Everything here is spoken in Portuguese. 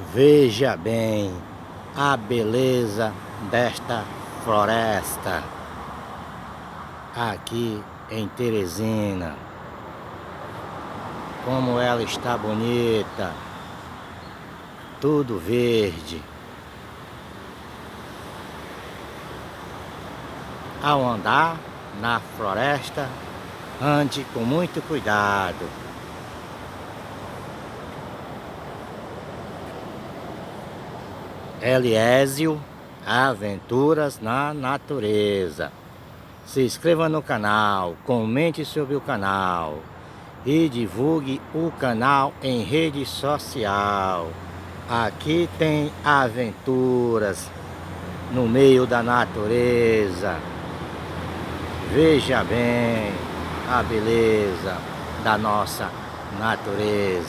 Veja bem a beleza desta floresta aqui em Teresina. Como ela está bonita, tudo verde. Ao andar na floresta, ande com muito cuidado. Eliésio Aventuras na Natureza. Se inscreva no canal, comente sobre o canal e divulgue o canal em rede social. Aqui tem aventuras no meio da natureza. Veja bem a beleza da nossa natureza.